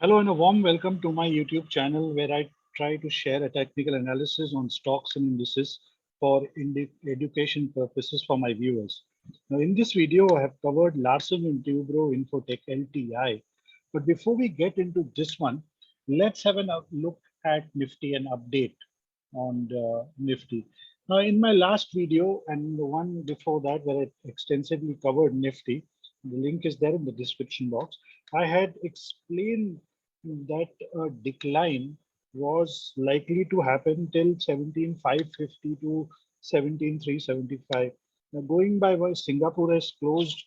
Hello and a warm welcome to my YouTube channel where I try to share a technical analysis on stocks and indices for education purposes for my viewers. Now in this video, I have covered Larsen and Toubro Infotech LTI. But before we get into this one, let's have a look at Nifty and update on the Nifty. Now in my last video and the one before that where I extensively covered Nifty, the link is there in the description box. I had explained that a decline was likely to happen till 17,550 to 17,375. Now, going by what Singapore has closed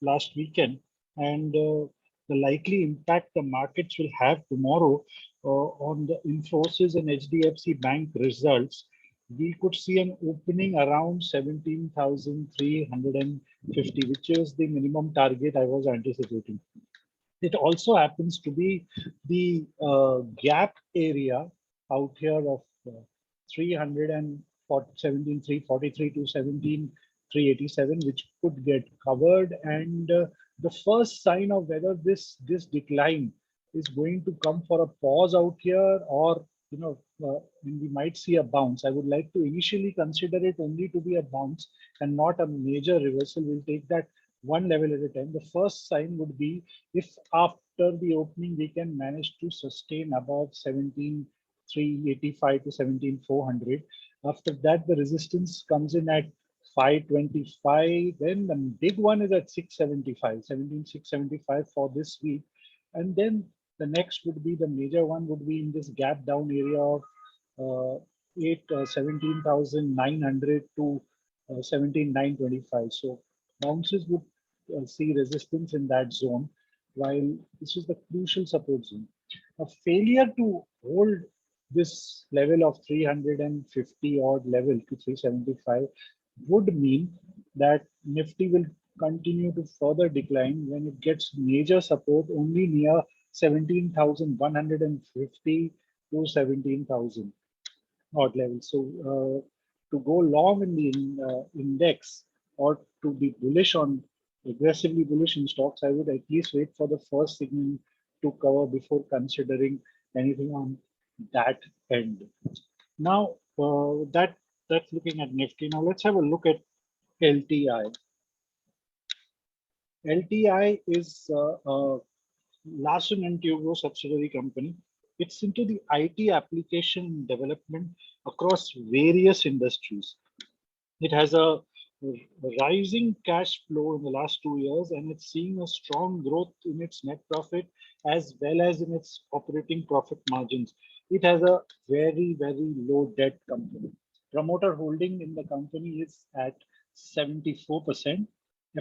last weekend, and the likely impact the markets will have tomorrow on the Infosys and HDFC Bank results, we could see an opening around 17,350, which is the minimum target I was anticipating. It also happens to be the gap area out here of 17,343 to 17,387, which could get covered. And the first sign of whether this decline is going to come for a pause out here, or we might see a bounce. I would like to initially consider it only to be a bounce and not a major reversal. We'll take that one level at a time. The first sign would be if after the opening we can manage to sustain above 17,385 to 17,400. After that, the resistance comes in at 525. Then the big one is at 675, 17,675 for this week. And then the next would be the major one would be in this gap down area of 17,900 to 17,925. So bounces would see resistance in that zone, while this is the crucial support zone. A failure to hold this level of 350 odd level to 375 would mean that Nifty will continue to further decline when it gets major support only near 17,150 to 17,000 odd levels. So to go long in the index or to be bullish on aggressively bullish in stocks, I would at least wait for the first signal to cover before considering anything on that end. Now that's looking at Nifty. Now let's have a look at LTI. LTI is a Larsen and Toubro subsidiary company. It's into the IT application development across various industries. It has a rising cash flow in the last 2 years, and it's seeing a strong growth in its net profit as well as in its operating profit margins. It has a very, very low debt company. Promoter holding in the company is at 74%.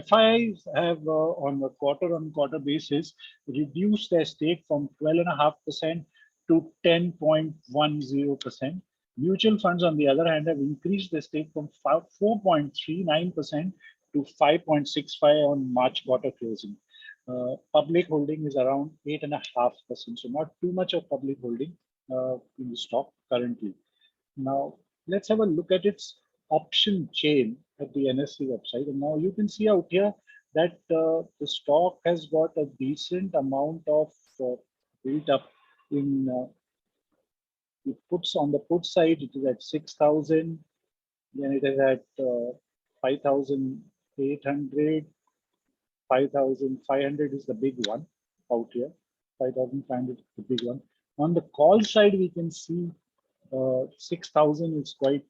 FIIs have, on a quarter-on-quarter basis, reduced their stake from 12.5% to 10.10%. Mutual funds, on the other hand, have increased their stake from 4.39% to 5.65% on March quarter closing. Public holding is around 8.5%, so not too much of public holding in the stock currently. Now, let's have a look at its option chain at the NSE website. And now you can see out here that the stock has got a decent amount of built up in it puts on the put side. It is at 6,000, then it is at 5,800, 5,500 is the big one out here. 5,500 is the big one. On the call side, we can see 6,000 is quite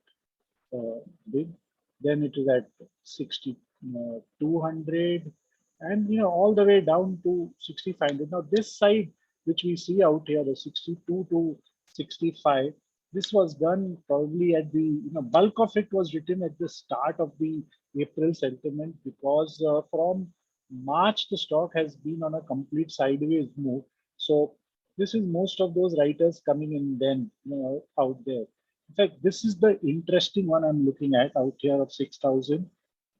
big. Then it is at 6,200, and all the way down to 6,500. Now this side, which we see out here, the 62 to 65, this was done probably at the bulk of it was written at the start of the April sentiment, because from March the stock has been on a complete sideways move. So this is most of those writers coming in then out there. In fact, this is the interesting one I'm looking at out here of 6,000,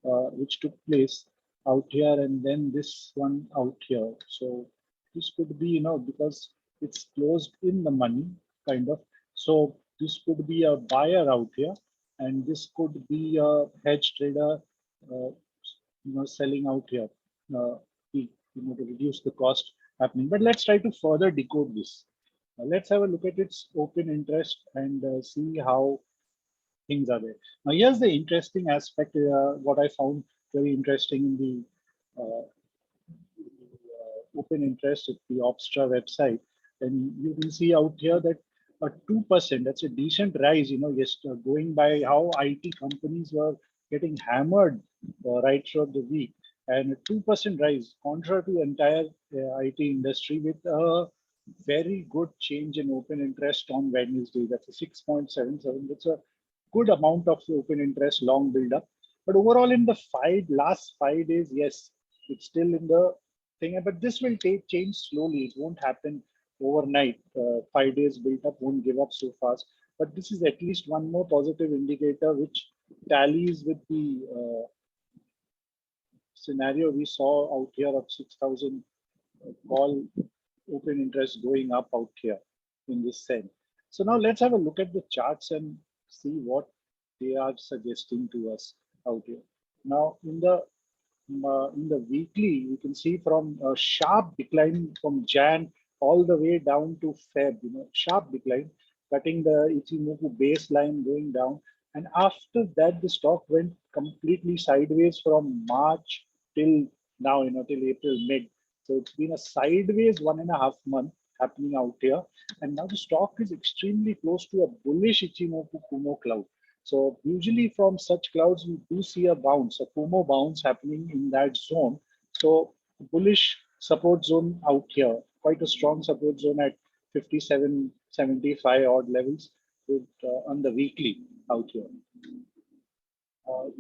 which took place out here, and then this one out here. So this could be, because it's closed in the money, kind of. So this could be a buyer out here, and this could be a hedge trader, selling out here, to reduce the cost happening. But let's try to further decode this. Let's have a look at its open interest and see how things are there. Now, here's the interesting aspect, what I found very interesting in the open interest at the Opstra website. And you can see out here that a 2%, that's a decent rise, just going by how IT companies were getting hammered right throughout the week. And a 2% rise, contrary to the entire IT industry, with a very good change in open interest on Wednesday. That's a 6.77. That's a good amount of open interest, long build up. But overall, in the last 5 days, yes, it's still in the thing, but this will take change slowly. It won't happen overnight. 5 days built up won't give up so fast. But this is at least one more positive indicator which tallies with the scenario we saw out here of 6,000 call open interest going up out here in this sense. So now let's have a look at the charts and see what they are suggesting to us out here. Now in the weekly, you can see from a sharp decline from Jan all the way down to Feb, sharp decline, cutting the Ichimoku baseline going down. And after that, the stock went completely sideways from March till now, till April mid. So it's been a sideways 1.5 month happening out here. And now the stock is extremely close to a bullish Ichimoku Kumo cloud. So usually from such clouds, we do see a bounce, a Kumo bounce happening in that zone. So bullish support zone out here, quite a strong support zone at 57.75 odd levels with, on the weekly out here.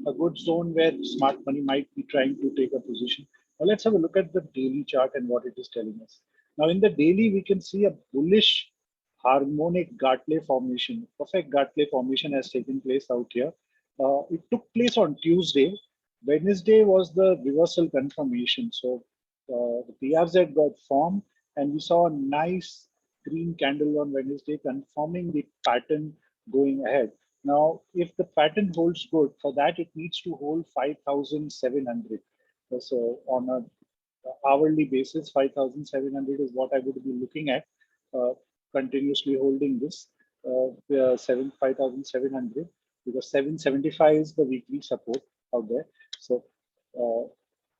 A good zone where smart money might be trying to take a position. Now let's have a look at the daily chart and what it is telling us. Now in the daily, we can see a bullish harmonic Gartley formation. Perfect Gartley formation has taken place out here. It took place on Tuesday. Wednesday was the reversal confirmation. So the PRZ got formed and we saw a nice green candle on Wednesday confirming the pattern going ahead. Now, if the pattern holds good, for that it needs to hold 5,700. So on a hourly basis, 5,700 is what I would be looking at, continuously holding this 5,700, because 775 is the weekly support out there. So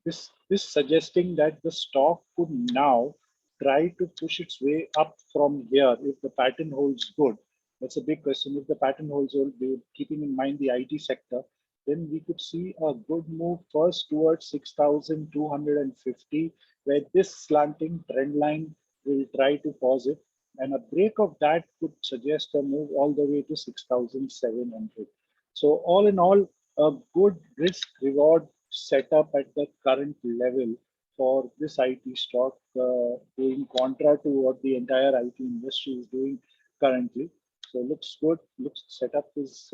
this suggesting that the stock could now try to push its way up from here if the pattern holds good. That's a big question. If the pattern holds good, keeping in mind the IT sector, then we could see a good move first towards 6,250, where this slanting trend line will try to pause it. And a break of that could suggest a move all the way to 6,700. So all in all, a good risk reward setup at the current level for this IT stock, doing contra to what the entire IT industry is doing currently. So looks good. Looks setup is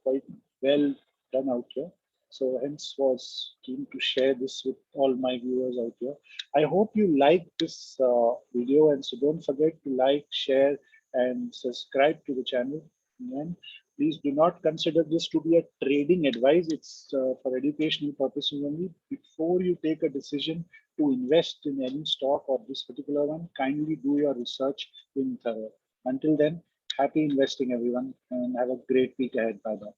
quite well done out here. So hence was keen to share this with all my viewers out here. I hope you like this video, and so don't forget to like, share, and subscribe to the channel. And please do not consider this to be a trading advice. It's for educational purposes only. Before you take a decision to invest in any stock or this particular one, kindly do your research in thorough. Until then, happy investing, everyone, and have a great week ahead. Bye bye.